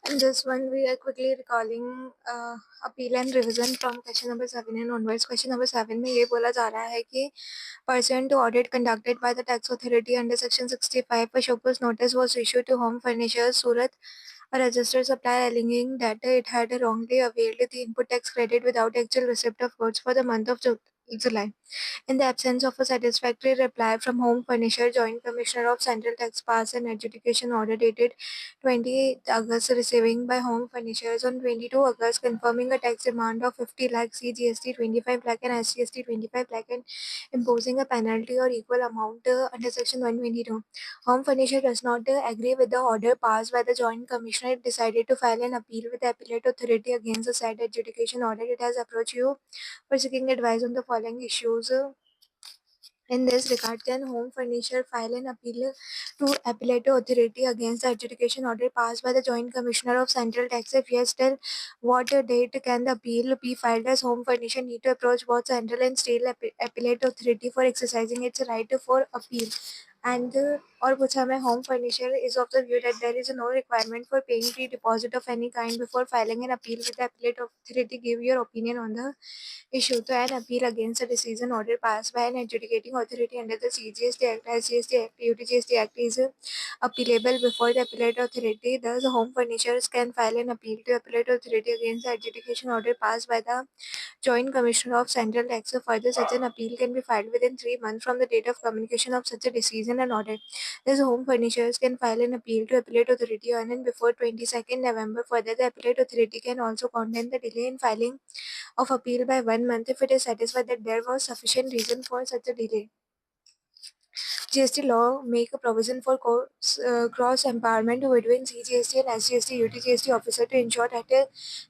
In this one, we are quickly recalling appeal and revision from question number 7 and onwards. Question number 7 में ये बोला जा रहा है कि pursuant to audit conducted by the tax authority under section 65, a show-cause notice was issued to Home Furnishers Surat, a registered supplier, alleging that it had wrongly availed the input tax credit without actual receipt of goods for the month of July. In the absence of a satisfactory reply from Home Furnisher, Joint Commissioner of Central Tax passed an adjudication order dated 20 August receiving by Home Furnishers on 22 August confirming a tax demand of 50 lakh CGST 25 lakh and SGST 25 lakh and imposing a penalty or equal amount under section 122. Home Furnisher does not agree with the order passed by the Joint Commissioner. It decided to file an appeal with the appellate authority against the said adjudication order. It has approached you for seeking advice on the following issues. In this regard, can Home Furnisher file an appeal to appellate authority against the adjudication order passed by the Joint Commissioner of Central Tax? If yes, till what date can the appeal be filed? As Home Furnisher need to approach both central and state appellate authority for exercising its right for appeal? And और पूछा मैं Home Furnisher is of the view that there is no requirement for paying pre-deposit of any kind before filing an appeal with the appellate authority. Give your opinion on the issue to an appeal against a decision order passed by an adjudicating authority under the CGST Act. As GST Act, UTGST Act is appealable before the appellate authority. Thus, Home Furnishers can file an appeal to appellate authority against the adjudication order passed by the Joint Commissioner of Central Tax. Further, such an appeal can be filed within 3 months from the date of communication of such a decision and order. Thus, Home Furnishers can file an appeal to appellate authority on and before 22nd November. Further, the appellate authority can also condemn the delay in filing of appeal by 1 month if it is satisfied that there was sufficient reason for such a delay. GST law make a provision for cross empowerment between CGST and SGST UTGST officer to ensure that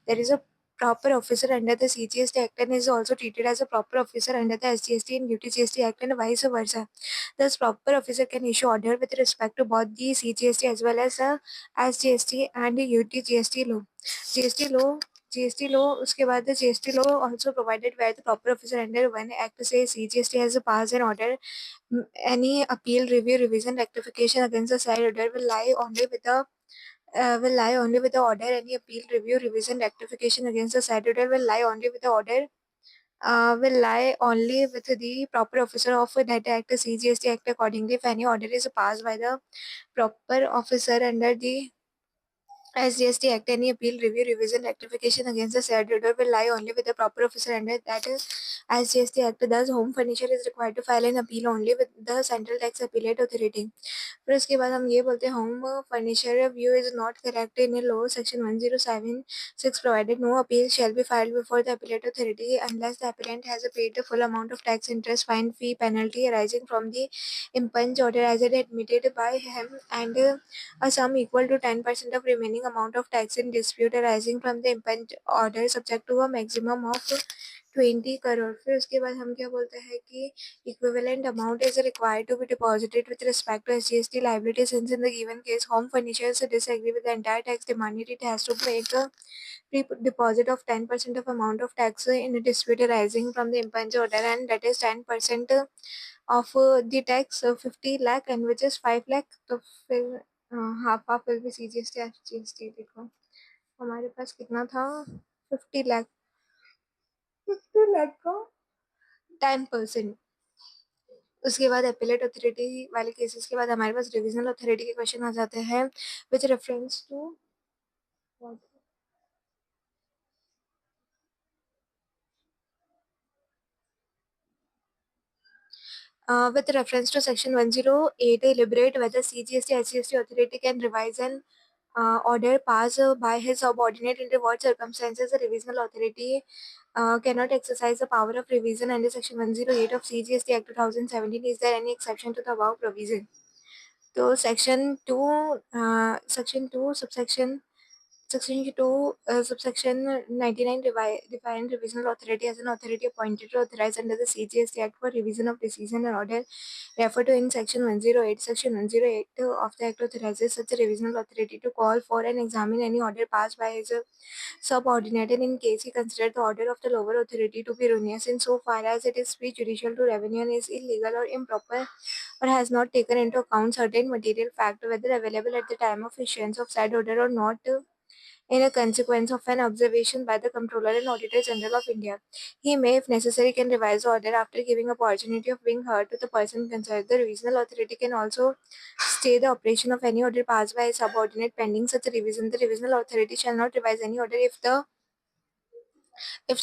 there is a proper officer under the CGST Act and is also treated as a proper officer under the SGST and UTGST Act and vice versa. Thus, proper officer can issue order with respect to both the CGST as well as SGST and UTGST law. GST law उसके बाद GST law also provided where the proper officer under one act say CGST has passed an order. Any appeal, review, revision, rectification against the said order will lie only with the order. Any appeal, review, revision, rectification against the said order will lie only with the order. Will lie only with the proper officer of that act, CGST Act accordingly. If any order is passed by the proper officer under the SGST Act, any appeal, review, revision, rectification against the said order will lie only with the proper officer under that is SGST Act. Thus, Home Furnisher is required to file an appeal only with the Central Tax Appellate Authority. फिर उसके बाद हम ये बोलते हैं home furniture view is not correct in law section 1076 provided no appeal shall be filed before the appellate authority unless the appellant has paid the full amount of tax, interest, fine, fee, penalty arising from the impunged order as it admitted by him and a sum equal to 10% of remaining amount of tax in dispute arising from the impunged order subject to a maximum of 20 crore. फिर उसके बाद हम क्या बोलते हैं कि equivalent amount is required to be deposited with respect to SGST liability since in the given case Home Furnishers disagree with the entire tax demanded. It has to make a pre-deposit of 10% of amount of tax in a dispute arising from the impunged order and that is 10% of the tax 50 lakh and which is 5 lakh. तो फिर half will be CGST SGST. देखो हमारे पास कितना था 50 लाख 50 लाख का 10%. उसके बाद appellate authority वाले केसेस के बाद हमारे पास रिविजनल अथॉरिटी के क्वेश्चन आ जाते हैं which reference to with reference to section 108 deliberate whether CGST SGST authority can revise an order passed by his subordinate under what circumstances the revisional authority cannot exercise the power of revision under section 108 of CGST Act 2017. Is there any exception to the above provision? तो section 2 subsection 99 define revisional authority as an authority appointed or authorized under the CGST Act for revision of decision and order referred to in section 108. Section 108 of the Act authorizes such a revisional authority to call for and examine any order passed by his subordinate and in case he considered the order of the lower authority to be erroneous in so far as it is prejudicial to revenue and is illegal or improper or has not taken into account certain material fact whether available at the time of issuance of said order or not, in a consequence of an observation by the Comptroller and Auditor General of India. He may, if necessary, can revise the order after giving opportunity of being heard to the person concerned. The revisional authority can also stay the operation of any order passed by a subordinate pending such a revision. The revisional authority shall not revise any order if the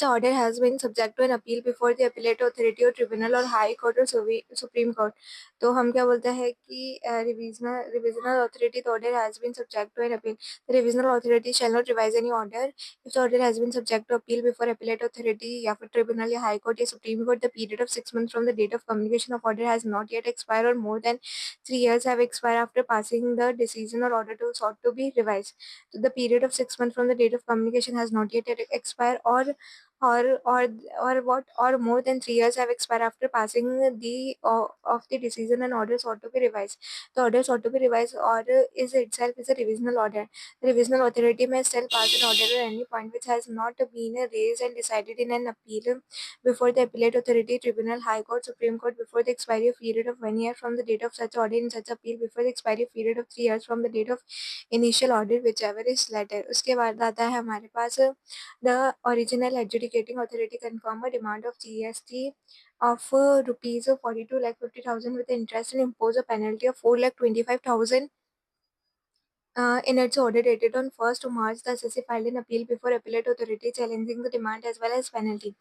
order has been subject to an appeal before the appellate authority or tribunal or high court or supreme court. तो हम क्या बोलते हैं कि revisional authority the order has been subject to an appeal. The revisional authority shall not revise any order if the order has been subject to appeal before appellate authority या फिर tribunal या high court या supreme court. The period of 6 months from the date of communication of order has not yet expired or more than 3 years have expired after passing the decision or order to sought to be revised. So the period of 6 months from the date of communication has not yet expired or or or more than 3 years have expired after passing of the decision and orders ought to be revised. The orders ought to be revised order is itself is a revisional order. The revisional authority may still pass an order at any point which has not been raised and decided in an appeal before the appellate authority, tribunal, high court, supreme court before the expiry of period of 1 year from the date of such order in such appeal before the expiry period of 3 years from the date of initial order whichever is later. उसके बाद आता है हमारे पास the original adjudicating authority confirm a demand of GST of rupees 42,50,000 with interest and impose a penalty of 4,25,000 in its order dated on 1st March. The assessee filed an appeal before appellate authority challenging the demand as well as penalty.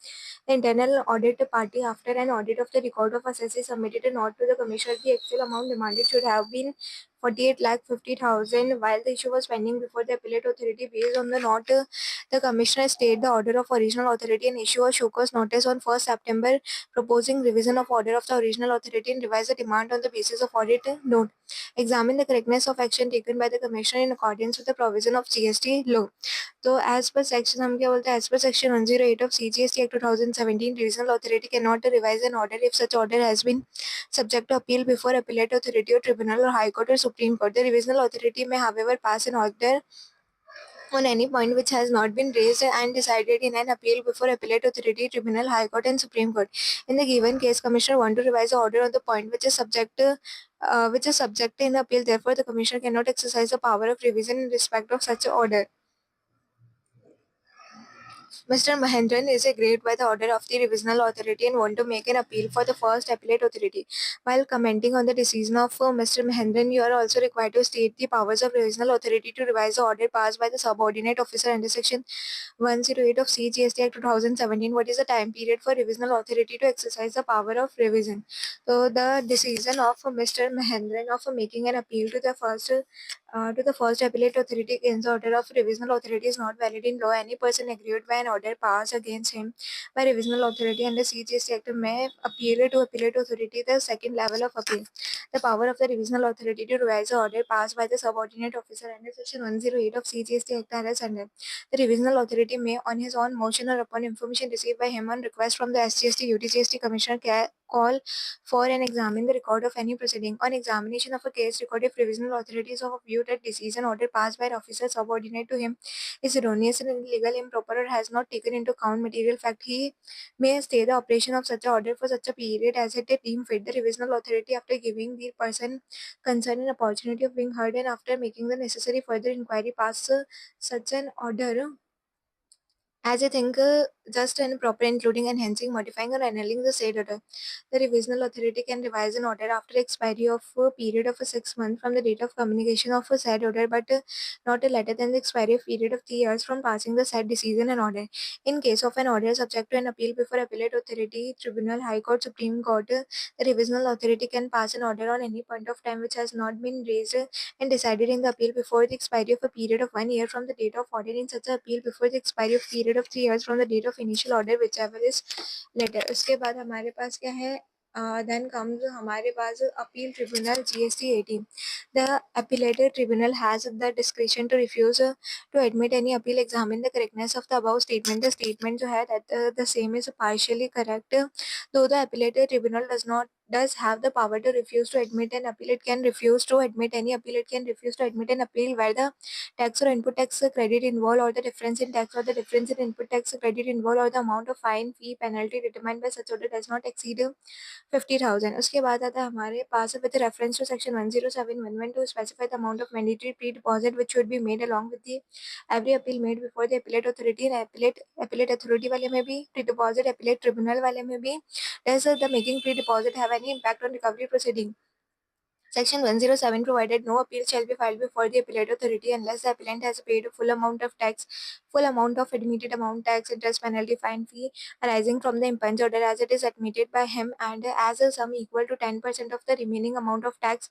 The internal audit party, after an audit of the record of assessee, submitted a note to the commissioner. The actual amount demanded should have been 48,50,000 while the issue was pending before the appellate authority. Based on the note, the commissioner stayed the order of original authority and issue a show cause notice on 1st September proposing revision of order of the original authority and revise the demand on the basis of audit note. Examine the correctness of action taken by the commissioner in accordance with the provision of GST law. तो as per section हम क्या बोलते हैं as per section 108 of CGST Act 2017 revisional authority cannot revise an order if such order has been subject to appeal before appellate authority or tribunal or high court or supreme court. The revisional authority may however pass an order on any point which has not been raised and decided in an appeal before appellate authority, tribunal, high court and supreme court. In the given case, commissioner want to revise the order on the point which is subject in appeal. Therefore, the commissioner cannot exercise the power of revision in respect of such order. Mr. Mahendran is aggrieved by the order of the revisional authority and want to make an appeal for the first appellate authority. While commenting on the decision of Mr. Mahendran, you are also required to state the powers of revisional authority to revise the order passed by the subordinate officer under section 108 of CGST Act 2017. What is the time period for revisional authority to exercise the power of revision? So the decision of Mr. Mahendran of making an appeal to the first appellate authority against the order of revisional authority is not valid in law. Any person aggrieved by an order passed against him by revisional authority under CGST Act may appeal to appellate authority, the second level of appeal. The power of the revisional authority to revise the order passed by the subordinate officer under section 108 of CGST Act are as under. The revisional authority may, on his own motion or upon information received by him on request from the SGST UTGST Commissioner, call for and examine the record of any proceeding. On examination of a case record, if revisional authorities of a view that decision order passed by an officer subordinate to him is erroneous and illegal, improper, or has not taken into account material fact, he may stay the operation of such a order for such a period as it deem fit. The revisional authority, after giving the person concerned an opportunity of being heard and after making the necessary further inquiry, pass such an order as I think just and proper, including enhancing, modifying, or annulling the said order. The revisional authority can revise an order after expiry of a period of 6 months from the date of communication of a said order, but not later than the expiry of period of 3 years from passing the said decision and order. In case of an order subject to an appeal before appellate authority, tribunal, high court, supreme court, the revisional authority can pass an order on any point of time which has not been raised and decided in the appeal before the expiry of a period of 1 year from the date of order in such a appeal before the expiry of period of 3 years from the date of initial order whichever is later. उसके बाद हमारे पास क्या है then comes हमारे पास appeal tribunal GST 18. The appellate tribunal has the discretion to refuse to admit any appeal. Examine the correctness of the above statement. The statement जो है that the same is partially correct though the appellate tribunal does not does have the power to refuse to admit an appeal. It can refuse to admit any appeal. It can refuse to admit an appeal where the tax or input tax credit involved, or the difference in tax or the difference in input tax credit involved, or the amount of fine, fee, penalty determined by such order does not exceed 50,000. उसके बाद आता है हमारे पास with reference to section 107(1) to specify the amount of mandatory pre-deposit which should be made along with the every appeal made before the appellate authority. And appellate authority वाले में भी pre-deposit, appellate tribunal वाले में भी does the making pre-deposit have any impact on recovery proceeding? Section 107 provided no appeal shall be filed before the appellate authority unless the appellant has paid a full amount of tax, full amount of admitted amount, tax, interest, penalty, fine, fee arising from the impugned order as it is admitted by him, and as a sum equal to 10% of the remaining amount of tax,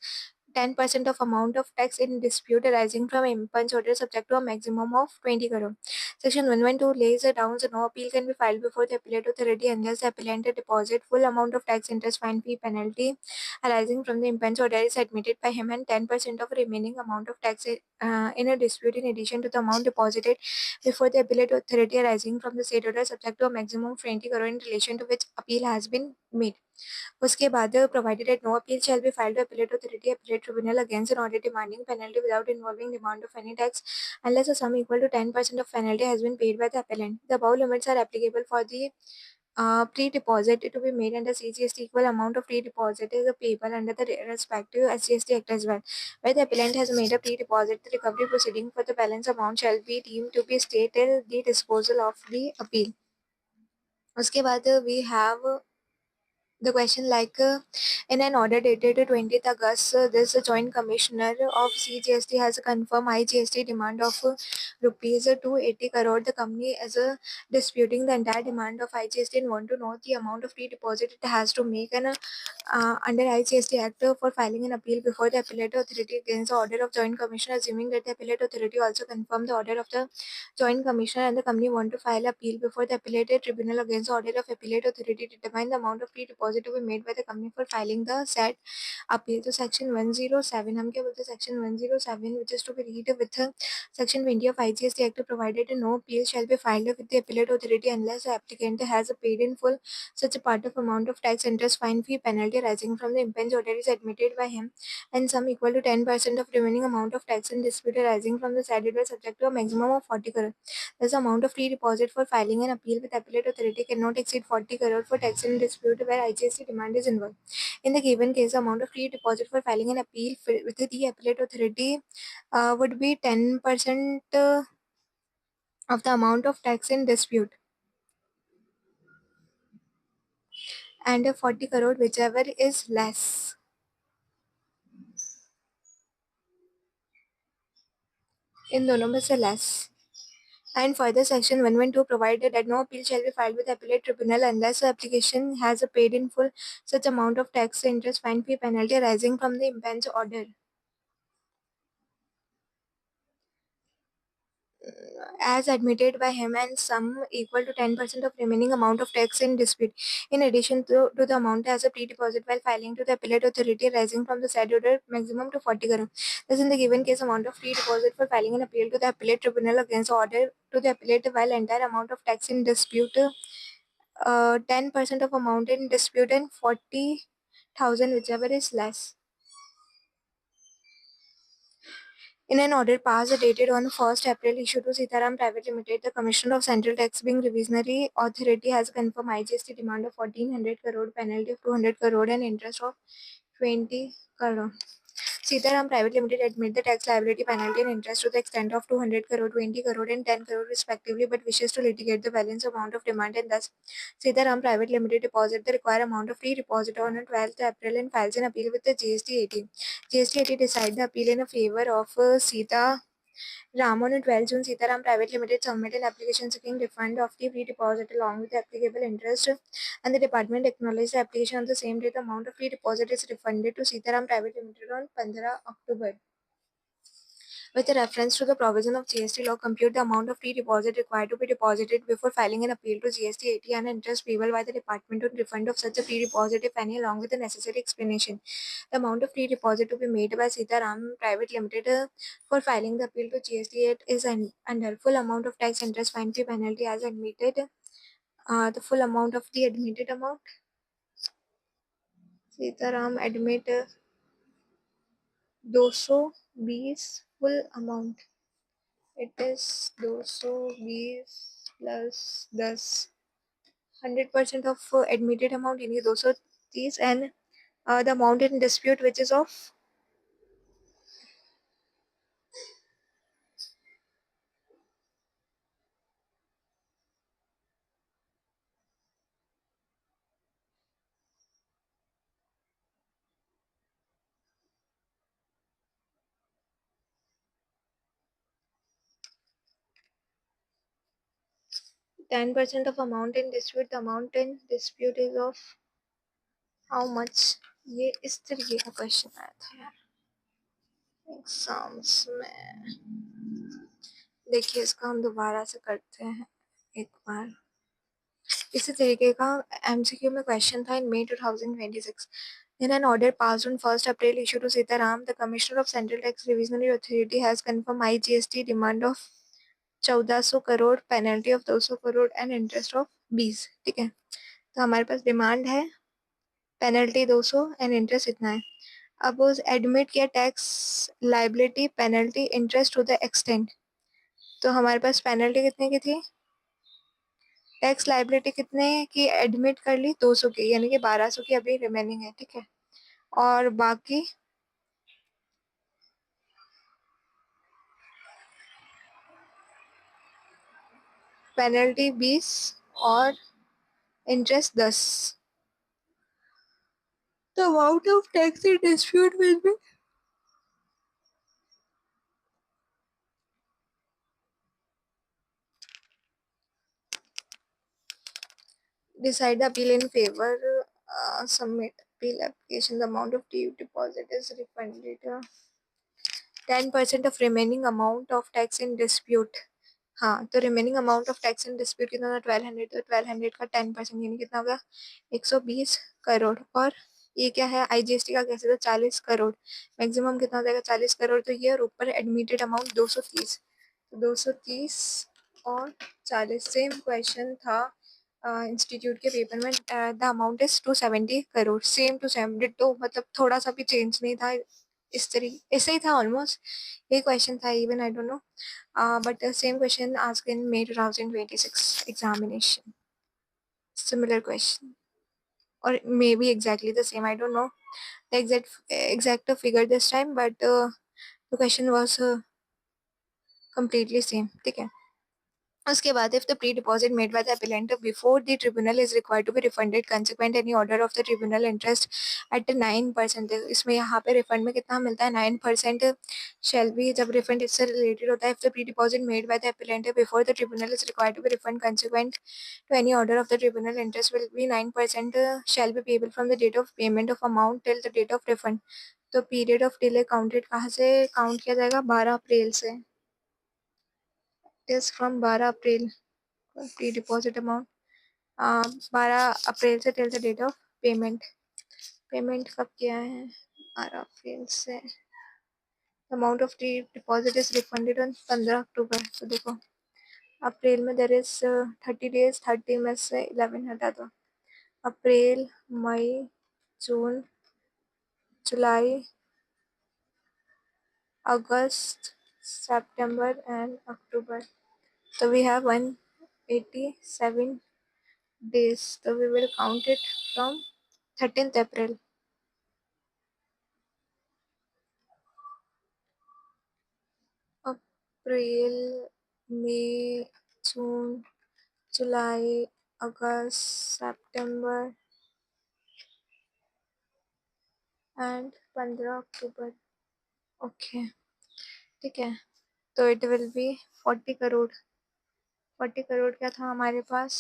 10% of amount of tax in dispute arising from impugned order subject to a maximum of 20 crore. Section 112 lays down that no appeal can be filed before the appellate authority unless the appellant deposit full amount of tax, interest, fine, fee, penalty arising from the impense order is admitted by him, and 10% of remaining amount of tax in a dispute in addition to the amount deposited before the appellate authority arising from the said order subject to a maximum of 20 crore in relation to which appeal has been made. उसके बाद provided that no appeal shall be filed by appellate authority, appellate tribunal against an order demanding penalty without involving demand of any tax unless a sum equal to 10% of penalty has been paid by the appellant. The above limits are applicable for the pre-deposit to be made under CGST. Equal amount of pre-deposit is payable under the respective SGST Act as well. Where the appellant has made a pre-deposit, the recovery proceeding for the balance amount shall be deemed to be stayed till the disposal of the appeal. उसके बाद we have the question like in an order dated 20th August, this joint commissioner of CGST has confirmed IGST demand of rupees 280 crore. The company is disputing the entire demand of IGST and want to know the amount of pre-deposit it has to make and under IGST Act for filing an appeal before the appellate authority against the order of joint commissioner, assuming that the appellate authority also confirmed the order of the joint commissioner and the company want to file appeal before the appellate tribunal against the order of appellate authority to determine the amount of pre-deposit to be made by the company for filing the said appeal. So section 107 हम क्या बोलते हैं, section 107 which is to be read with section 20 of IGST Act provided no appeal shall be filed with the appellate authority unless the applicant has paid in full such a part of amount of tax, interest, fine, fee, penalty arising from the impense order is admitted by him, and sum equal to 10% of remaining amount of tax and dispute arising from the said order subject to a maximum of 40 crore. Thus, the amount of free deposit for filing an appeal with appellate authority cannot exceed 40 crore for tax and dispute where IGST demand is involved. In the given case, the amount of free deposit for filing an appeal with the appellate authority would be 10% of the amount of tax in dispute, and 40 crore whichever is less. इन दोनों में से less. And further, section 112 provided that no appeal shall be filed with appellate tribunal unless the application has paid in full such amount of tax, interest, fine, fee, penalty arising from the impense order as admitted by him, and sum equal to 10% of remaining amount of tax in dispute, in addition to the amount as a pre-deposit while filing to the appellate authority arising from the said order, maximum to 40 crore. Thus, in the given case, amount of pre-deposit for filing an appeal to the appellate tribunal against the order to the appellate while entire amount of tax in dispute 10% of amount in dispute and 40,000 whichever is less. In an order passed dated on 1st April issued to Sitaram Private Limited, the Commissioner of Central Tax being Revisionary Authority has confirmed IGST demand of 1400 crore, penalty of 200 crore and interest of 20 crore. Sitaram Private Limited admit the tax liability, penalty and interest to the extent of 200 crore, 20 crore and 10 crore respectively, but wishes to litigate the balance amount of demand, and thus Sitaram Private Limited deposit the required amount of free deposit on 12th April and files an appeal with the GST 80. GST 80 decide the appeal in favor of Sita Ram. On 12 June, Sitaram Private Limited submitted an application seeking refund of the free deposit along with the applicable interest, and the department acknowledged the application on the same day. The amount of free deposit is refunded to Sitaram Private Limited on 15 October. With reference to the provision of GST law, compute the amount of free deposit required to be deposited before filing an appeal to GST 80 and interest payable by the department on refund of such a free deposit, if any, along with the necessary explanation. The amount of free deposit to be made by Sitaram Private Limited for filing the appeal to GST 8 is under full amount of tax, interest, fine, fee, penalty as admitted, the full amount of the admitted amount Sitaram admit 220 full amount. It is 220 plus 10. 100% of admitted amount यानी 230 and the amount in dispute which is of 10% of amount in dispute. The amount in dispute is of how much? ये इस तरीके का question आया था यार exams में। देखिए इसका हम दोबारा से करते हैं एक बार। इसी तरीके का एमसीक्यू में क्वेश्चन था इन मई 2026। In an order passed on 1st April issued to Sitaram, the Commissioner of Central Tax Revisionary Authority has confirmed IGST demand of 1400 crore, penalty of 200 crore and interest of 20। ठीक है, तो हमारे पास डिमांड है, पेनल्टी 200 एंड इंटरेस्ट इतना है। अब उस एडमिट किया tax liability penalty interest to the extent, तो हमारे पास पेनल्टी कितने की थी, टैक्स लाइबिलिटी कितने की एडमिट कर ली 200 की, यानी कि 1200 की अभी रिमेनिंग है। ठीक है, और बाकी पेनल्टी 20 और interest 10। The amount of tax in dispute will be decide the appeal in favor, submit appeal application, the amount of due deposit is refunded, 10% of remaining amount of tax in dispute। हाँ, तो remaining amount of tax in dispute कितना था 1200, तो 1200 का 10% यानी कितना होगा 120 करोड़। और ये क्या है आईजीएसटी का कैसे था 40 करोड़, मैक्सिमम कितना हो जाएगा 40 करोड़, तो ये और ऊपर एडमिटेड अमाउंट 230, तो 230 और 40 सेम क्वेश्चन था इंस्टीट्यूट के पेपर में। The amount is 270 crore, same to same ditto, मतलब थोड़ा सा भी चेंज नहीं था, इस तरीके ऐसे ही था ऑलमोस्ट, ये क्वेश्चन था even I don't know, but the same question asked in May 2026 examination. Similar question, or maybe exactly the same. I don't know the exact figure this time, but the question was completely same. ठीक है, उसके बाद if the pre-deposit made by the appellant before the tribunal is required to be refunded consequent any order of the tribunal interest at 9%, इसमें यहाँ पे refund में कितना मिलता है 9% shall be, जब refund इससे related होता है if the pre-deposit made by the appellant before the tribunal is required to be refund consequent to any order of the tribunal interest will be 9% shall be payable from the date of payment of amount till the date of refund। तो period of delay counted कहाँ से count किया जाएगा 12 April से, is from 12 April pre deposit amount 12 April से till the date of payment. Payment कब किया है 12 अप्रैल से, amount of pre deposit is refunded on 15 October. तो देखो अप्रैल में देर इज 30 डेज, 30 में से 11 हटा दो, अप्रैल मई जून जुलाई अगस्त सितंबर एंड अक्टूबर, so we have 187 days, so we will count it from 13th April। अप्रैल मई जून जुलाई अगस्त सितंबर एंड 15 अक्टूबर। ओके ठीक है, तो it will be 40 crore. 40 crore क्या था हमारे पास,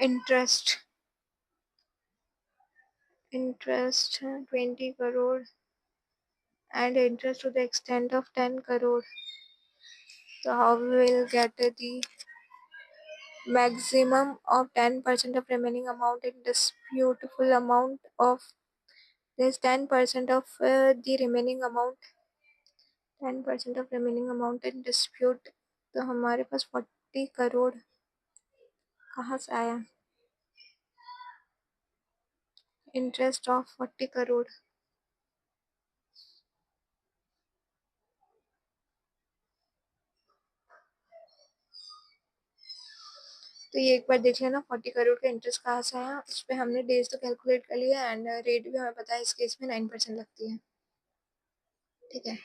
interest, interest 20 crore and interest to the extent of 10 crore। So how we will get the maximum of 10% of remaining amount in dispute, full amount of this 10% of the remaining amount, 10% of remaining amount in dispute, तो हमारे पास 40 करोड़ कहाँ से आया, interest of 40 crore. तो ये एक बार देख लेना 40 करोड़ का इंटरेस्ट कहाँ से आया। उस पर हमने डेज तो कैलकुलेट कर लिया एंड रेट भी हमें पता है, इस केस में 9% लगती है। ठीक है।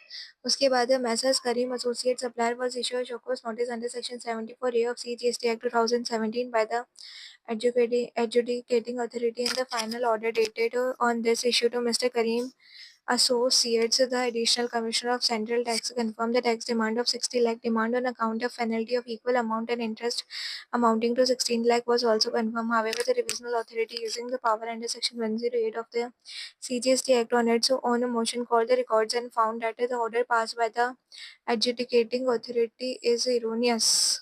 उसके बाद messrs Karim associate supplier was issued show cause notice under section 74 A of CGST act 2017 by the adjudicating authority and the final order dated on this issue to Mr. Karim Associates. The additional commissioner of central tax confirmed the tax demand of 60 lakh demand on account of penalty of equal amount and interest amounting to 16 lakh was also confirmed. However, the revisional authority using the power under section 108 of the CGST Act on its own motion called the records and found that the order passed by the adjudicating authority is erroneous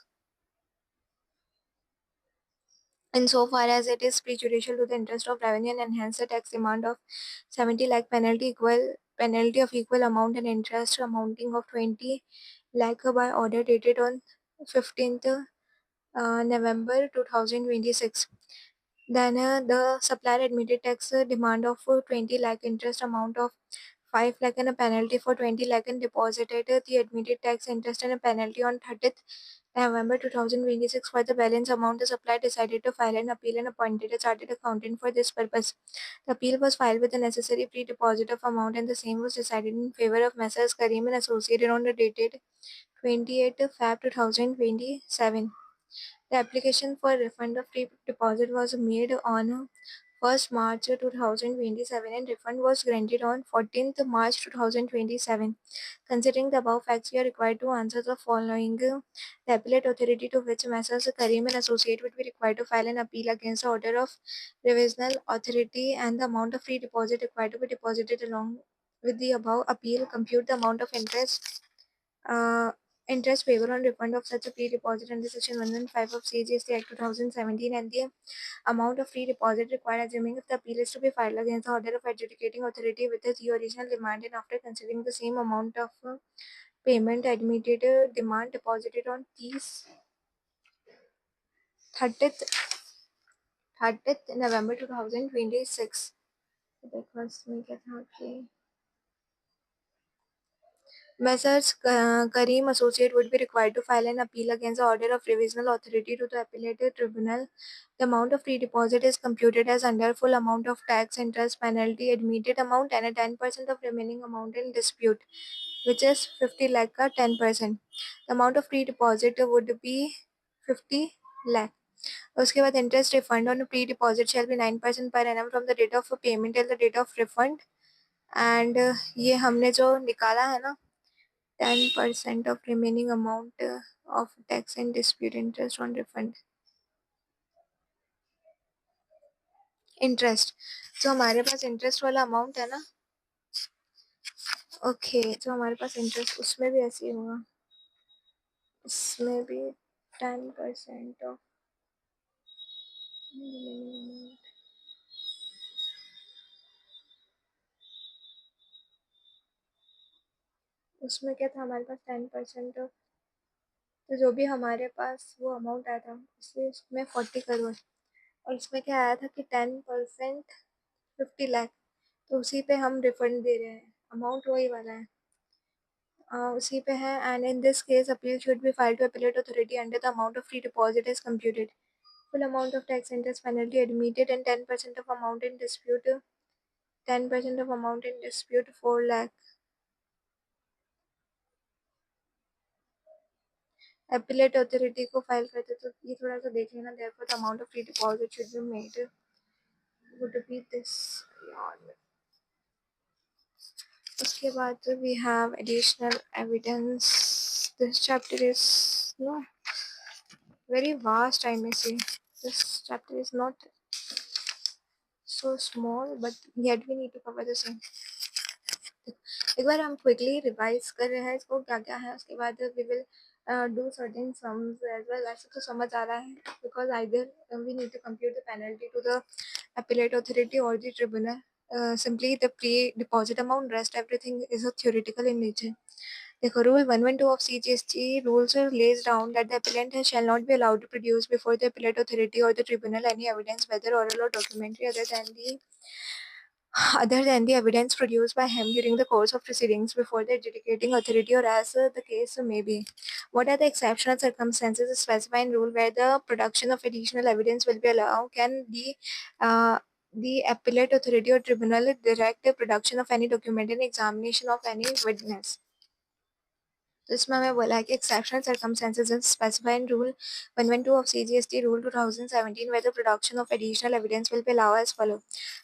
insofar as it is prejudicial to the interest of revenue and enhance the tax demand of 70 lakh penalty of equal amount and interest amounting of 20 lakh by order dated on 15th November 2026. Then the supplier admitted tax demand of 20 lakh interest amount of 5 lakh and a penalty for 20 lakh and deposited the admitted tax interest and a penalty on 30th November 2026 for the balance amount. The supplier decided to file an appeal and appointed a chartered accountant for this purpose. The appeal was filed with the necessary pre-deposit of amount and the same was decided in favor of Messrs. Karim and Associated on the dated 28th Feb 2027. The application for refund of free deposit was made on 1st March 2027 and refund was granted on 14th March 2027. Considering the above facts, we are required to answer the following. The appellate authority to which Messrs. Karim and Associate would be required to file an appeal against the order of revisional authority and the amount of free deposit required to be deposited along with the above appeal compute the amount of uh, interest payable on refund of such a free deposit under section 115 of CGST Act 2017 and the amount of free deposit required assuming if the appeal is to be filed against the order of adjudicating authority with the original demand and after considering the same amount of payment admitted demand deposited on these 30th 30th November 2026. Breakfast में क्या था कि Messrs. Karim Associate would be required to file an appeal against the order of revisional authority to the appellate tribunal. The amount of free deposit is computed as under full amount of tax, interest, penalty, admitted amount and a 10% of remaining amount in dispute, which is 50 lakh का 10%. The amount of free deposit would be 50 lakh. उसके बाद interest refund on free deposit shall be 9% per annum from the date of payment till the date of refund. And ये हमने जो निकाला है ना 10% of remaining amount of tax and dispute interest on refund interest. जो हमारे पास interest वाला अमाउंट है ना, ओके जो हमारे पास इंटरेस्ट उसमें भी ऐसे ही होगा, इसमें भी 10% ऑफ उसमें क्या था हमारे पास 10% ऑफ, तो जो भी हमारे पास वो अमाउंट आया था इसलिए उसमें 40 करोड़ और उसमें क्या आया था कि 10% 50 लाख, तो उसी पे हम रिफंड दे रहे हैं, अमाउंट वही वाला है। उसी पे है and in this case appeal should be filed to appellate authority under the amount of pre deposit is computed full amount of tax interest penalty admitted and 10% of amount in dispute 10% of amount in dispute 4 lakh appellate authority को file करते तो ये थोड़ा सा देख लेना therefore the amount of free deposit should be made would be this यार। उसके बाद we have additional evidence, this chapter is no very vast, I may say this chapter is not so small but yet we need to cover the same। एक बार हम quickly revise कर रहे हैं इसको क्या क्या है, उसके बाद we will do certain sums as well. ऐसे तो समझ आ रहा है because either we need to compute the penalty to the appellate authority or the tribunal, simply the pre deposit amount, rest everything is a theoretical in nature। देखो, Rule 112 of CGST rules lays down that the appellant shall not be allowed to produce before the appellate authority or the tribunal any evidence, whether oral or documentary, other than the evidence produced by him during the course of proceedings before the adjudicating authority or as the case may be. What are the exceptional circumstances specified in rule where the production of additional evidence will be allowed? Can the appellate authority or tribunal direct the production of any document and examination of any witness? तो इसमें हमें बोला है कि exceptional circumstances is specified in Rule 112 of CGST Rule 2017 where the production of additional evidence will be allowed as follows.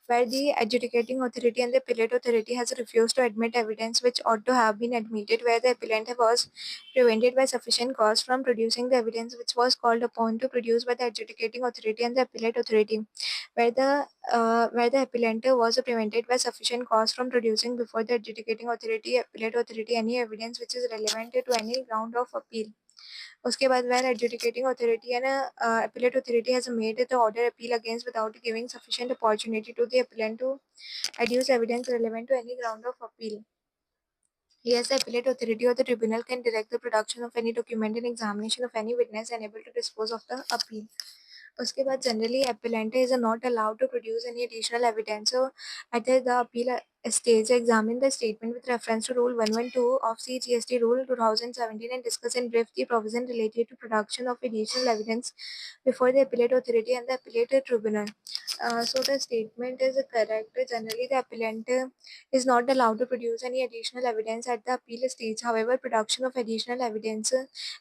Where the adjudicating authority and the appellate authority has refused to admit evidence which ought to have been admitted, where the appellant was prevented by sufficient cause from producing the evidence which was called upon to produce by the adjudicating authority and the appellate authority, where the appellant was prevented by sufficient cause from producing before the adjudicating authority, appellate authority any evidence which is relevant to any ground of appeal. उसके बाद where adjudicating authority and appellate authority has made the order appeal against without giving sufficient opportunity to the appellant to adduce evidence relevant to any ground of appeal. Yes, the appellate authority or the tribunal can direct the production of any document and examination of any witness unable to dispose of the appeal. उसके बाद generally appellant is not allowed to produce any additional evidence. So at the appeal stage, examine the statement with reference to Rule 112 of CGST Rule 2017 and discuss in brief the provision related to production of additional evidence before the appellate authority and the appellate tribunal. So the statement is correct. Generally, the appellant is not allowed to produce any additional evidence at the appeal stage. However, production of additional evidence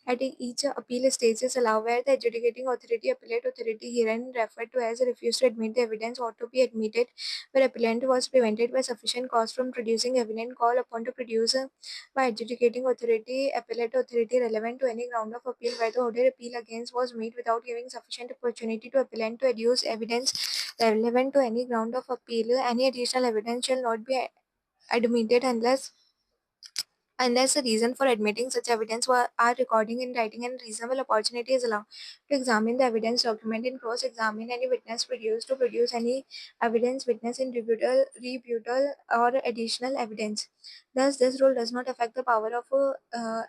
at each appeal stage is allowed where the adjudicating authority, appellate authority herein referred to as refused to admit the evidence ought to be admitted, where appellant was prevented by sufficient cause from producing evidence called upon to produce by adjudicating authority, appellate authority relevant to any ground of appeal where the order appeal against was made without giving sufficient opportunity to appellant to adduce evidence relevant to any ground of appeal. Any additional evidence shall not be admitted unless the reason for admitting such evidence are recording in writing and reasonable opportunity is allowed to examine the evidence, document and cross-examine any witness produced to produce any evidence, witness in rebuttal or additional evidence. Thus, this rule does not affect the power of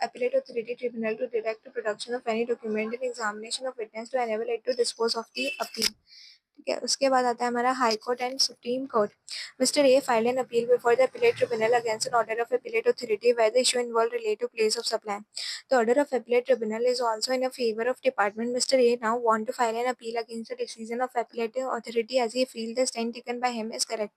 appellate authority tribunal to direct the production of any document and examination of witness to enable it to dispose of the appeal. ठीक है, उसके बाद आता है हमारा high court and supreme court. Mr. A filed an appeal before the appellate tribunal against an order of appellate authority where the issue involved relate to place of supply. The order of appellate tribunal is also in a favor of department. Mr. A now want to file an appeal against the decision of appellate authority as he feels the stand taken by him is correct.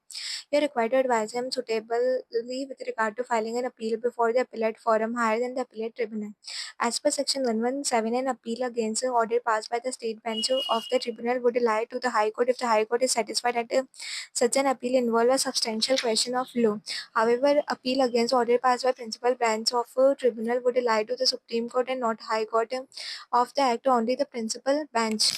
You are required to advise him suitably with regard to filing an appeal before the appellate forum higher than the appellate tribunal. As per section 117, an appeal against the order passed by the state bench of the tribunal would lie to the High Court if the High Court is satisfied that such an appeal involves a substantial question of law. However, appeal against order passed by principal bench of a tribunal would lie to the Supreme Court and not High Court of the Act. Only the principal bench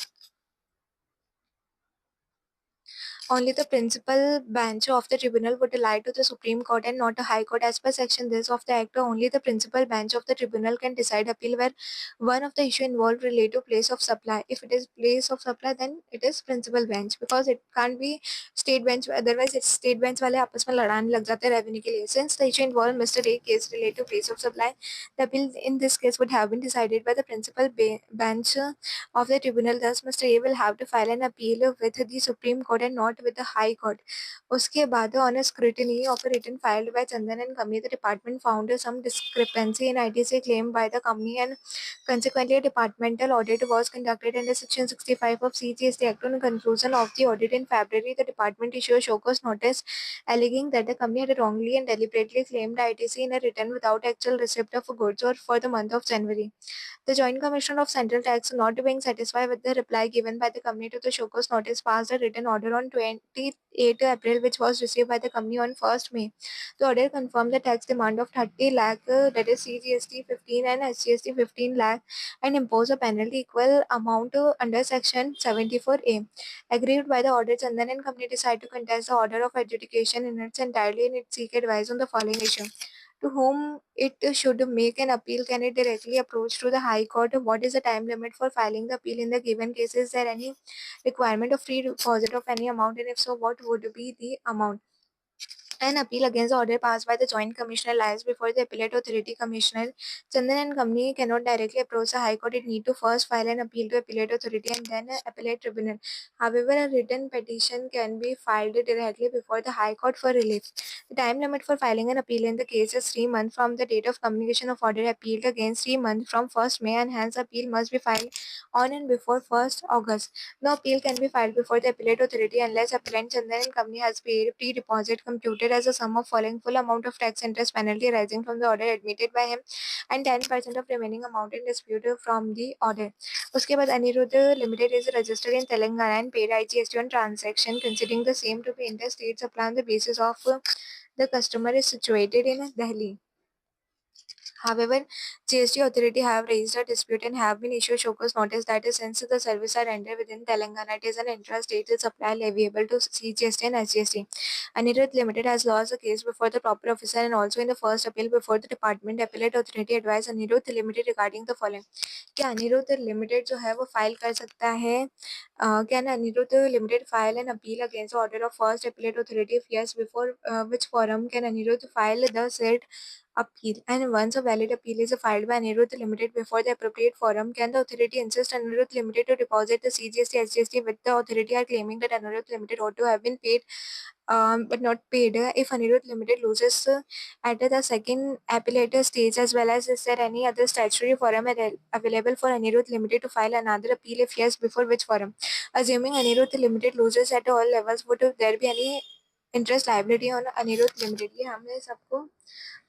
Only the principal bench of the tribunal would lie to the Supreme Court and not a High Court. As per section this of the Act, only the principal bench of the tribunal can decide appeal where one of the issue involved relate to place of supply. If it is place of supply, then it is principal bench because it can't be state bench. Otherwise, it's state bench वाले आपस में लड़ाने लग जाते हैं revenue के लिए. Since the issue involved Mr. A case relate to place of supply, the appeal in this case would have been decided by the principal bench of the tribunal. Thus, Mr. A will have to file an appeal with the Supreme Court and not with the High Court. उसके बाद on a scrutiny of a written filed by Chandan and company, the department found some discrepancy in ITC claim by the company and consequently a departmental audit was conducted under section 65 of CGST Act. On conclusion of the audit in February, the department issued a show cause notice alleging that the company had wrongly and deliberately claimed ITC in a return without actual receipt of goods or for the month of January. The Joint Commissioner of Central Tax, not being satisfied with the reply given by the company to the show cause notice, passed a written order on 28 April, which was received by the company on 1st May. The order confirmed the tax demand of 30 lakh, that is CGST 15 and SGST 15 lakh, and impose a penalty equal amount under Section 74A. Aggrieved by the order, Chandan and company decided to contest the order of adjudication in its entirety and it seek advice on the following issue. To whom it should make an appeal? Can it directly approach to the High Court? What is the time limit for filing the appeal in the given case? Is there any requirement of free deposit of any amount? And if so, what would be the amount? An appeal against the order passed by the Joint Commissioner lies before the Appellate Authority Commissioner. Chandan and Company cannot directly approach the High Court. It need to first file an appeal to Appellate Authority and then a Appellate Tribunal. However, a written petition can be filed directly before the High Court for relief. The time limit for filing an appeal in the case is 3 months from the date of communication of order appealed against 3 months from 1st May, and hence appeal must be filed on and before 1st August. No appeal can be filed before the appellate authority unless appellant Chandan and Company has paid pre-deposit computed as a sum of following full amount of tax interest penalty arising from the order admitted by him and 10% of remaining amount in dispute from the order. उसके बाद Anirudh Limited is registered in Telangana and paid IGST on transaction considering the same to be interstate supply on the basis of the customer is situated in Delhi. However, GST authority have raised a dispute and have been issued show cause notice that is since the service are rendered within Telangana, it is an intrastate supply leviable to CGST and SGST. Anirudh Limited has lost the case before the proper officer and also in the first appeal before the department. Appellate authority advised Anirudh Limited regarding the following. क्या Anirudh limited जो है वो file कर सकता है can Anirudh limited file an appeal against order of first appellate authority if yes before which forum can Anirudh file the said appeal, and once a valid appeal is filed by Anirudh Limited before the appropriate forum, can the authority insist Anirudh Limited to deposit the CGST SGST with the authority are claiming that Anirudh Limited ought to have been paid but not paid if Anirudh Limited loses at the second appellate stage, as well as is there any other statutory forum available for Anirudh Limited to file another appeal? If yes, before which forum? Assuming Anirudh Limited loses at all levels, would there be any interest liability on Anirudh Limited? ये हमने सबको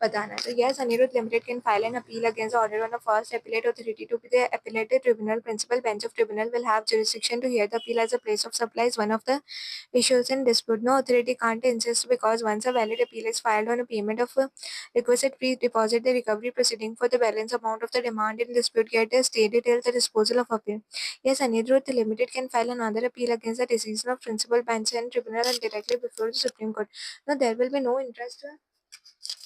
बताना है. So yes, Anirudh Limited can file an appeal against the order on the first appellate authority to be the appellate tribunal. Principal bench of tribunal will have jurisdiction to hear the appeal as a place of supply is one of the issues in dispute. No authority can't insist because once a valid appeal is filed on a payment of a requisite pre-deposit, the recovery proceeding for the balance amount of the demand in dispute get stayed till the disposal of appeal. Yes, Anirudh Limited can file another appeal against the decision of principal bench and tribunal and directly before the Supreme Court. Now there will be no interest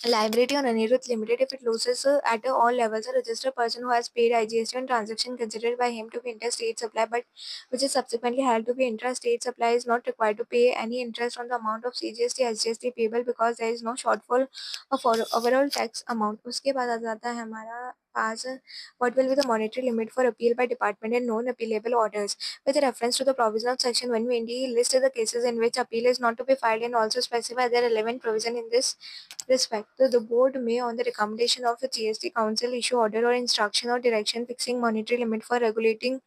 liability on Anirudh Limited if it loses at all levels. A registered person who has paid IGST on transaction considered by him to be interstate supply but which is subsequently held to be intrastate supply is not required to pay any interest on the amount of CGST SGST payable because there is no shortfall of overall tax amount. उसके बाद आ जाता है हमारा पास what will be the monetary limit for appeal by department and non-appealable orders. With reference to the provision of section 120, list the cases in which appeal is not to be filed and also specify the relevant provision in this respect. The board may, on the recommendation of the GST Council, issue order or instruction or direction fixing monetary limit for regulating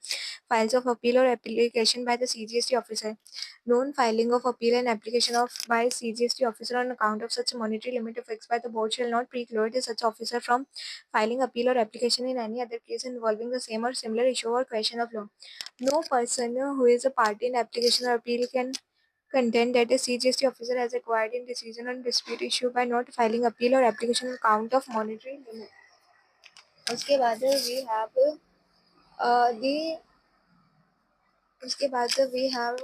files of appeal or application by the CGST officer. Non-filing of appeal and application of by CGST officer on account of such monetary limit fixed by the board shall not preclude such officer from filing appeal or application in any other case involving the same or similar issue or question of law. No person who is a party in application or appeal can contend that a CGST officer has acquired in decision on dispute issue by not filing appeal or application on count of monetary limit. उसके बाद we have the उसके बाद we have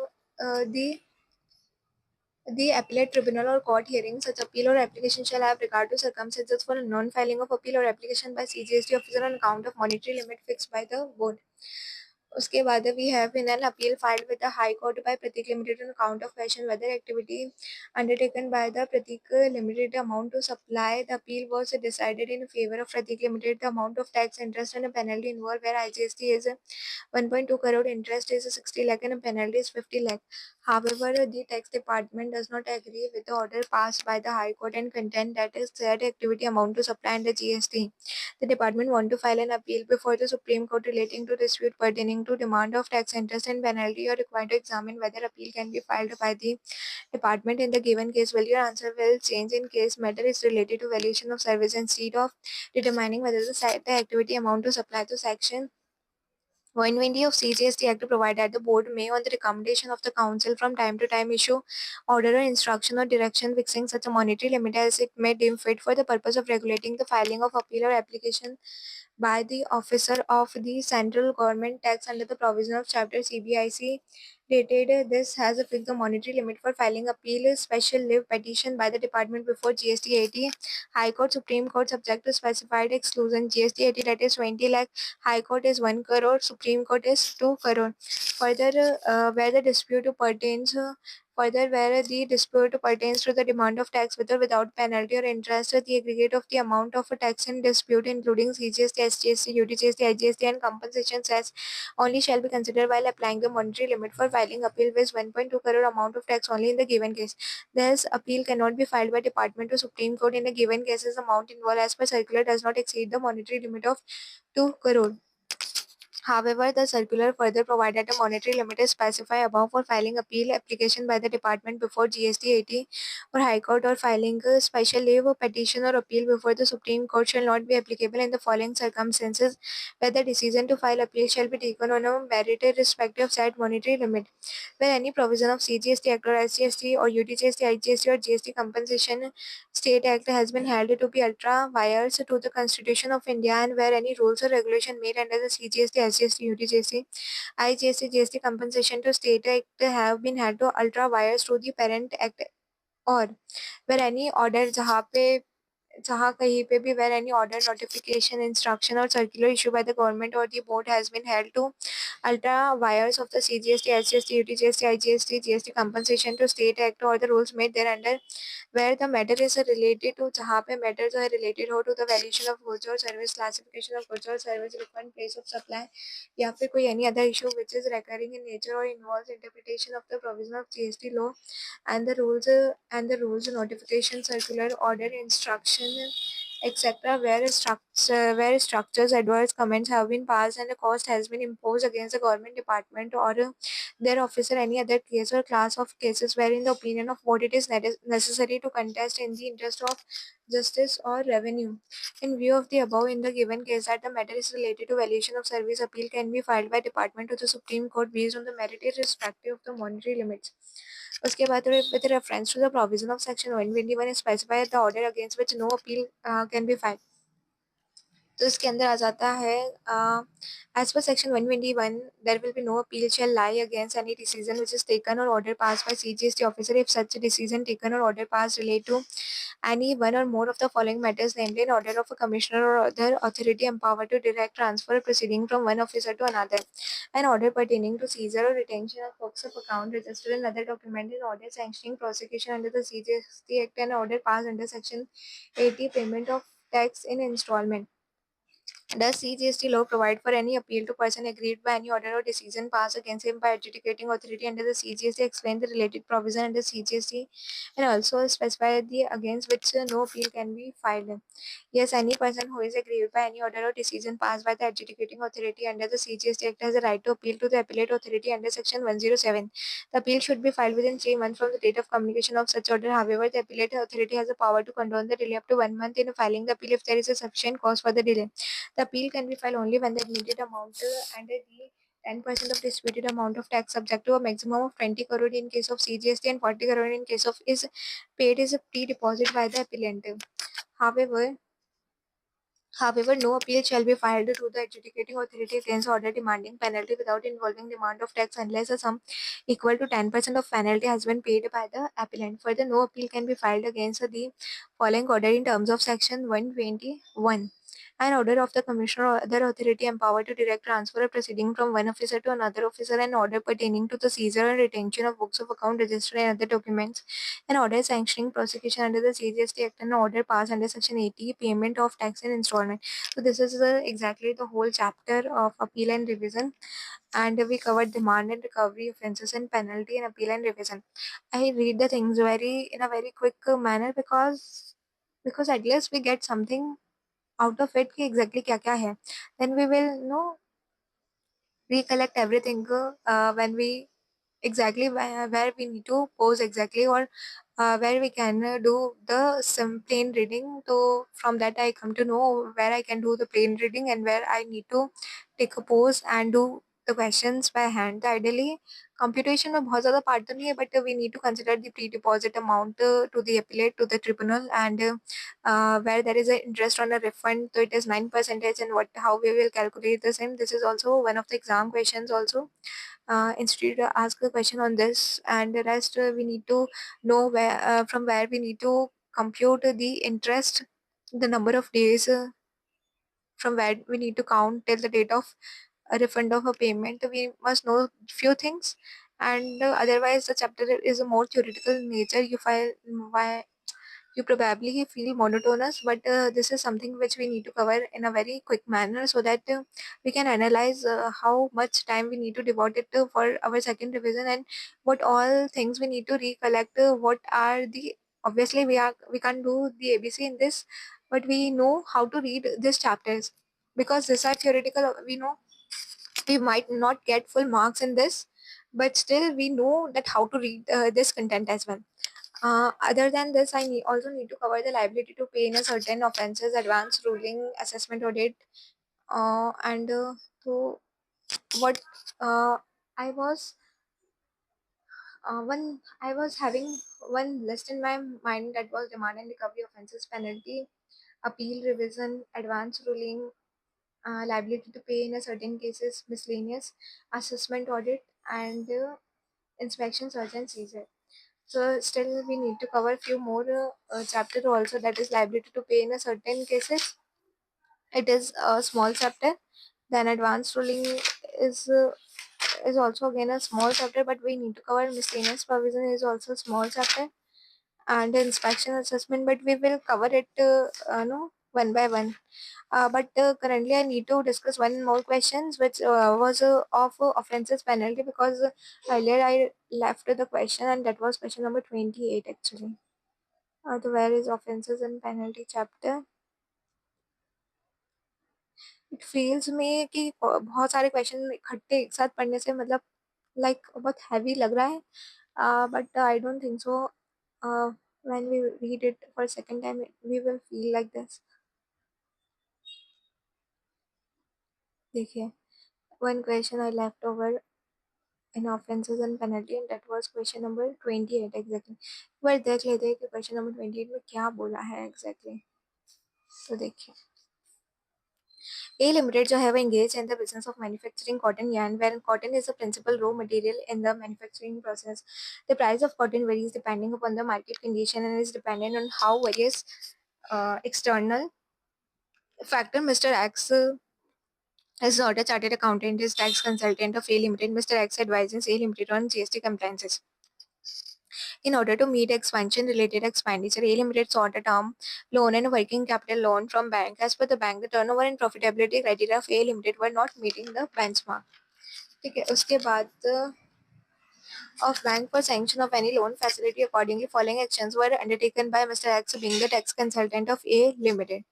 the appellate tribunal or court hearing such appeal or application shall have regard to circumstances for non-filing of appeal or application by CGST officer on account of monetary limit fixed by the board. उसके बाद we have in an appeal filed with the High Court by Pratik Limited on account of question whether activity undertaken by the Pratik Limited amount to supply. The appeal was decided in favor of Pratik Limited. The amount of tax, interest and a penalty involved where IGST is 1.2 crore, interest is 60 lakh and a penalty is 50 lakh. However, the tax department does not agree with the order passed by the High Court and contend that is said activity amount to supply under GST. The department want to file an appeal before the Supreme Court relating to dispute pertaining to demand of tax, interest and penalty or required to examine whether appeal can be filed by the department in the given case. Will your answer will change in case matter is related to valuation of service instead of determining whether the activity amount to supply to section 120 of CGST Act to provide that the board may, on the recommendation of the council, from time to time issue order or instruction or direction fixing such a monetary limit as it may deem fit for the purpose of regulating the filing of appeal or application by the officer of the central government tax under the provision of chapter CBIC dated this has fixed the monetary limit for filing appeal special leave petition by the department before GST 80. High Court, Supreme Court subject to specified exclusion. GST 80 that is 20 lakh. High Court is 1 crore. Supreme Court is 2 crore. Further, where the dispute pertains. Further, where the dispute pertains to the demand of tax with or without penalty or interest, the aggregate of the amount of a tax in dispute, including CGST, SGST, UTGST, IGST, and compensation cess, only shall be considered while applying the monetary limit for filing appeal with 1.2 crore amount of tax only in the given case. Thus, appeal cannot be filed by department to Supreme Court in a given case as the amount involved as per circular does not exceed the monetary limit of 2 crore. However, the circular further provided a monetary limit is specified above for filing appeal application by the department before GST 80 or High Court or filing a special leave or petition or appeal before the Supreme Court shall not be applicable in the following circumstances where the decision to file appeal shall be taken on a merit irrespective of said monetary limit. Where any provision of CGST Act or SGST or UTGST, IGST or GST compensation state act has been held to be ultra vires to the Constitution of India, and where any rules or regulation made under the CGST, SGST, UTGST, IGST, GST compensation to state act have been held to ultra vires to the parent act, और where any order जहाँ कहीं पे भी where any order, notification, instruction or circular issued by the government or the board has been held to ultra wires of the CGST, SGST, UTGST, IGST, GST compensation to state act or the rules made thereunder, where the matter is related to जहाँ पे matter जो है related हो to the valuation of goods or service, classification of goods or service, refund, place of supply, या फिर कोई any other issue which is recurring in nature or involves interpretation of the provision of GST law and the rules, notification, circular, order, instruction, etc. Where structures, adverse comments have been passed and a cost has been imposed against the government department or their officer, any other case or class of cases wherein the opinion of what it is necessary to contest in the interest of justice or revenue. In view of the above, in the given case that the matter is related to valuation of service, appeal can be filed by department to the Supreme Court based on the merit irrespective of the monetary limits. उसके बाद with reference to the provision of section 121 specify the order against which no appeal can be filed. तो इसके अंदर आ जाता है as per section 121 there will be no appeal shall lie against any decision which is taken or order passed by CGST officer if such a decision taken or order passed relate to any one or more of the following matters, namely an order of a commissioner or other authority empowered to direct transfer proceeding from one officer to another, an order pertaining to seizure or retention of books of account registered and other document, an order sanctioning prosecution under the CGST Act, and order passed under section 80 payment of tax in installment. Does CGST law provide for any appeal to person aggrieved by any order or decision passed against him by adjudicating authority under the CGST? Explain the related provision under CGST and also specify the against which no appeal can be filed. Yes, any person who is aggrieved by any order or decision passed by the adjudicating authority under the CGST Act has a right to appeal to the appellate authority under section 107. The appeal should be filed within 3 months from the date of communication of such order. However, the appellate authority has the power to condone the delay up to 1 month in filing the appeal if there is a sufficient cause for the delay. The appeal can be filed only when the admitted amount and the 10% of disputed amount of tax subject to a maximum of 20 crore in case of CGST and 40 crore in case of is paid is a pre-deposit by the appellant. However, However, no appeal shall be filed to the adjudicating authority against order demanding penalty without involving demand of tax unless a sum equal to 10% of penalty has been paid by the appellant. Further, no appeal can be filed against the following order in terms of section 121. An order of the commissioner or other authority empowered to direct transfer or proceeding from one officer to another officer, an order pertaining to the seizure and retention of books of account, register and other documents, an order sanctioning prosecution under the CGST Act, and an order passed under Section 80, payment of tax in installment. So this is exactly the whole chapter of appeal and revision, and we covered demand and recovery, offences and penalty, and appeal and revision. I read the things in a very quick manner because at least we get something out of it कि exactly क्या क्या है. Then we will recollect everything when we exactly where we need to pause exactly, or where we can do the some plain reading. So from that I come to know where I can do the plain reading and where I need to take a pause and do the questions by hand. तो ideally computation में बहुत ज़्यादा part तो नहीं है, but we need to consider the pre-deposit amount to the appellate to the tribunal, and where there is an interest on a refund, so it is 9%, and how we will calculate the same. This is also one of the exam questions also. Institute ask a question on this, and the rest we need to know where from where we need to compute the interest, the number of days from where we need to count till the date of a refund of a payment. We must know few things, and otherwise the chapter is a more theoretical in nature. Why you probably feel monotonous, but this is something which we need to cover in a very quick manner, so that we can analyze how much time we need to devote it to for our second revision, and what all things we need to recollect. What are the obviously we can't do the ABC in this, but we know how to read these chapters, because these are theoretical. We know we might not get full marks in this, but still we know that how to read this content as well. Other than this, also need to cover the liability to pay in a certain offences, advance ruling, assessment audit, and so what I was when I was having one list in my mind, that was demand and recovery offences, penalty, appeal, revision, advance ruling, liability to pay in a certain cases, miscellaneous, assessment audit, and inspection, search and seizure. So still we need to cover few more chapter also, that is liability to pay in a certain cases. It is a small chapter. Then advanced ruling is uh, is also again a small chapter, but we need to cover miscellaneous provision is also a small chapter, and inspection assessment, but we will cover it no one by one. But currently I need to discuss one more questions, which was of offences penalty, because earlier I left the question, and that was question number 28 actually. तो where is offences and penalty chapter? It feels me कि बहुत सारे question इकट्ठे एक साथ पढ़ने से मतलब लाइक बहुत हैवी लग रहा है, but I don't think so. uh, when we read it for a second time, we will feel like this. देखिए, one question I left over in offences and penalty, and that was question number 28 exactly. पर देख लेते हैं कि question number 28 में क्या बोला है exactly. तो देखिए, A Limited जो है वो engaged in the business of manufacturing cotton yarn, where cotton is the principal raw material in the manufacturing process. The price of cotton varies depending upon the market condition and is dependent on how various external factor. Mr. X is not a chartered accountant, is tax consultant of A Limited. Mr. X advises A Limited on GST compliances. In order to meet expansion-related expenditure, A Limited sought a term loan and working capital loan from bank. As per the bank, the turnover and profitability criteria of A Limited were not meeting the benchmark. ठीक है, उसके बाद of bank for sanction of any loan facility. Accordingly, following actions were undertaken by Mr. X, being the tax consultant of A Limited.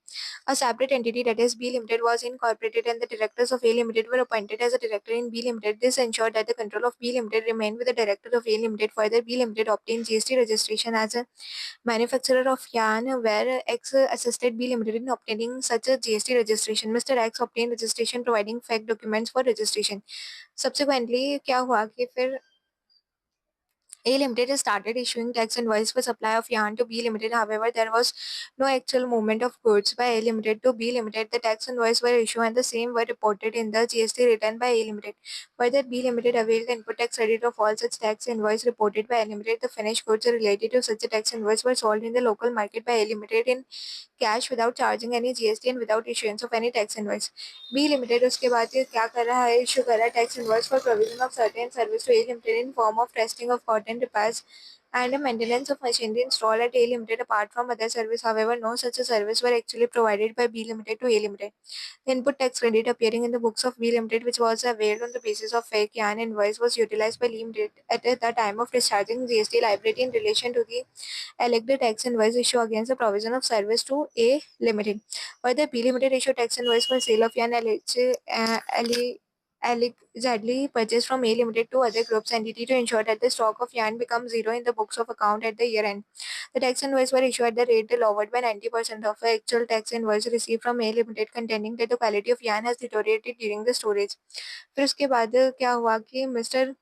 A separate entity, that is B Limited, was incorporated, and the directors of A Limited were appointed as a director in B Limited. This ensured that the control of B Limited remained with the director of A Limited. Further, B Limited obtained GST registration as a manufacturer of yarn, where X assisted B Limited in obtaining such a GST registration. Mr. X obtained registration providing fake documents for registration. Subsequently, क्या हुआ कि फिर A Limited started issuing tax invoice for supply of yarn to B Limited. However, there was no actual movement of goods by A Limited to B Limited. The tax invoice were issued and the same were reported in the GST return by A Limited. Further, B Limited availed the input tax credit of all such tax invoice reported by A Limited. The finished goods related to such a tax invoice were sold in the local market by A Limited in cash without charging any GST and without issuance of any tax invoice. B Limited उसके बाद ये क्या कर रहा है, issue कर रहा है tax invoice for provision of certain service to A Limited in form of testing of cotton, repairs and maintenance of machinery installed at A Limited apart from other service. However, no such a service were actually provided by B Limited to A Limited. The input tax credit appearing in the books of B Limited, which was availed on the basis of fake yarn invoice, was utilized by Limited at the time of discharging GST liability in relation to the elected tax invoice issue against the provision of service to A Limited. Further, B Limited issued tax invoice for sale of yarn allegedly purchased from A Limited to other groups entity to ensure that the stock of yarn becomes zero in the books of account at the year end. The tax invoice were issued at the rate lowered by 90% of the actual tax invoice received from A Limited, contending that the quality of yarn has deteriorated during the storage. फिर उसके बाद क्या हुआ कि mister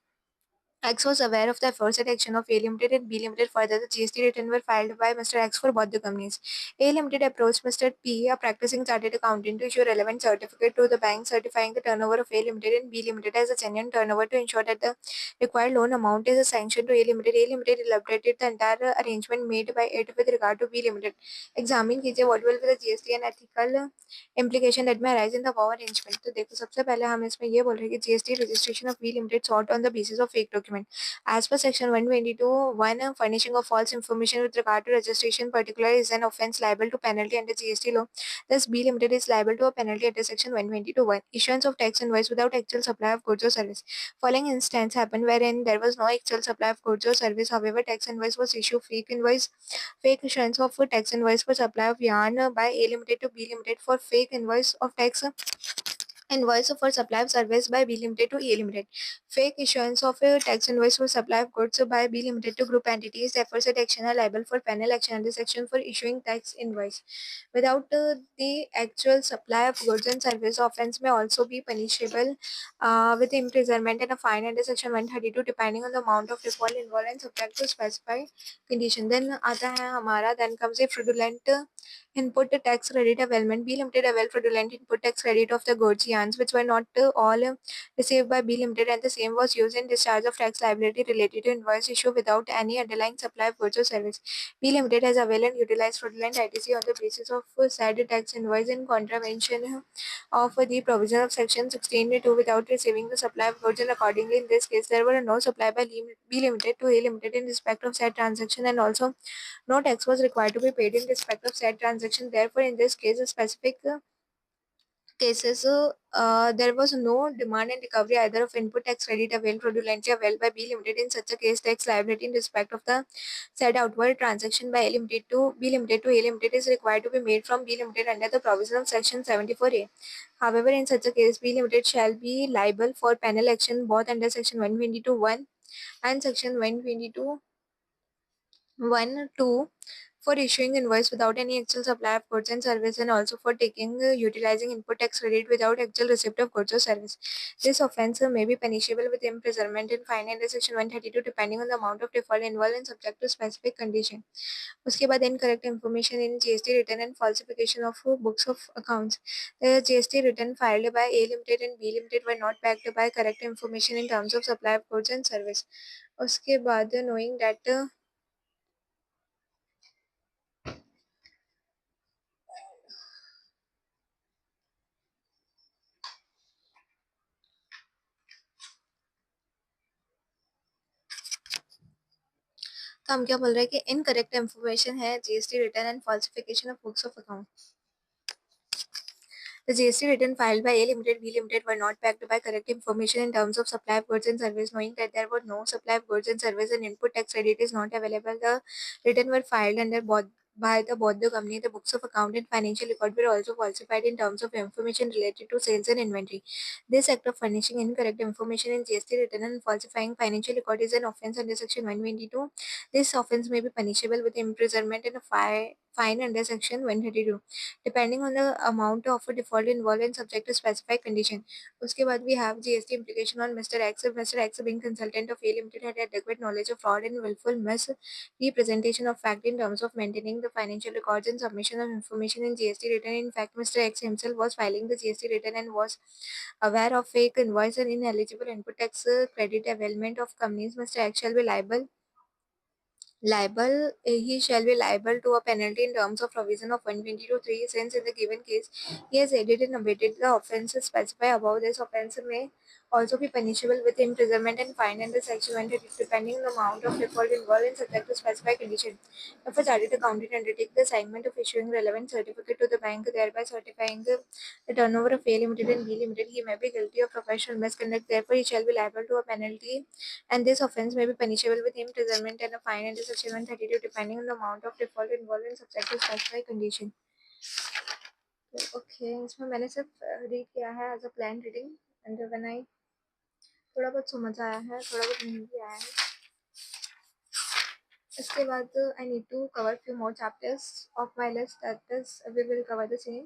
X was aware of the aforesaid action of A Limited and B Limited. Further, the GST return were filed by Mr. X for both the companies. A Limited approached Mr. P, a practicing chartered accountant, to issue relevant certificate to the bank certifying the turnover of A Limited and B Limited as a genuine turnover to ensure that the required loan amount is sanctioned to A Limited. A Limited elaborated the entire arrangement made by it with regard to B Limited. Examine कीजिए what will be the GST and ethical implication that may arise in the above arrangement. तो देखो सबसे पहले हम इसमें ये बोल रहे हैं कि GST registration of B Limited sought on the basis of fake document. As per section 122, one furnishing of false information with regard to registration particular is an offence liable to penalty under GST law. Thus, B Limited is liable to a penalty under section 122. 1. Issuance of tax invoice without actual supply of goods or service. Following instance happened wherein there was no actual supply of goods or service. However, tax invoice was issued fake issuance of tax invoice for supply of yarn by A Limited to B Limited for fake invoice of tax invoice for supply of service by B Limited to A Limited. Fake issuance of a tax invoice for supply of goods by B Limited to group entities. The aforesaid action are liable for penal action under section for issuing tax invoice. Without the actual supply of goods and service, offence may also be punishable with imprisonment and a fine under section 132 depending on the amount of default involved and subject to specified condition. Then आता है हमारा then comes a fraudulent input tax credit availment. B Limited availed fraudulent input tax credit of the goods yarns which were not all received by B Limited, and the same was used in discharge of tax liability related to invoice issue without any underlying supply of goods or service. B Limited has availed and utilized fraudulent ITC on the basis of said tax invoice in contravention of the provision of section 16(2) without receiving the supply of goods, and accordingly in this case there were no supply by B Limited to A Limited in respect of said transaction, and also no tax was required to be paid in respect of said transaction. Therefore, in this case, a specific cases, there was no demand and recovery either of input tax credit availed fraudulently availed by B Limited. In such a case, tax liability in respect of the said outward transaction by A Limited to B Limited to A Limited is required to be made from B Limited under the provision of section 74A. However, in such a case, B Limited shall be liable for penal action both under section 122(1) and section 122(1)(2) for issuing invoice without any actual supply of goods and service, and also for utilizing input tax credit without actual receipt of goods or service. This offence may be punishable with imprisonment and fine under section 132 depending on the amount of default involved and subject to specific condition. उसके बाद incorrect information in GST return and falsification of books of accounts. The GST return filed by A Limited and B Limited were not backed by correct information in terms of supply of goods and service. उसके बाद knowing that तो हम क्या बोल रहे हैं कि incorrect information है GST return and falsification of books of account. The GST return filed by A Limited, B Limited were not backed by correct information in terms of supply of goods and service. Knowing that there was no supply of goods and service and input tax credit is not available, the return were filed under both the company. The books of account and financial record were also falsified in terms of information related to sales and inventory. This act of furnishing incorrect information in GST return and falsifying financial record is an offence under section 122. This offence may be punishable with imprisonment and a fine under section 132. Depending on the amount of a default involved and subject to specified condition. उसके बाद we have GST implication on Mr. X. If Mr. X being consultant of A Limited had adequate knowledge of fraud and willful misrepresentation of fact in terms of maintaining the financial records and submission of information in GST return. In fact, Mr. X himself was filing the GST return and was aware of fake invoice and ineligible input tax credit availment of companies. Mr. X shall be he shall be liable to a penalty in terms of provision of 122(3) since in the given case he has aided and abetted the offences specified above. This offence may also be punishable with imprisonment and fine under section 132 depending on the amount of default involved and subject to specified condition. If a chartered accountant undertake the assignment of issuing relevant certificate to the bank, thereby certifying the turnover of A Limited and B Limited, he may be guilty of professional misconduct. Therefore, he shall be liable to a penalty, and this offence may be punishable with imprisonment and a fine under section 132 depending on the amount of default involved and subject to specified condition. Okay, इसमें मैंने सिर्फ read किया है as a plan reading. Under one I. थोड़ा बहुत समझ आया है, थोड़ा बहुत नहीं भी आया है। इसके बाद I need to cover few more chapters of my list, that is we will cover the same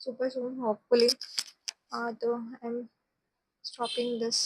super soon hopefully. तो I'm stopping this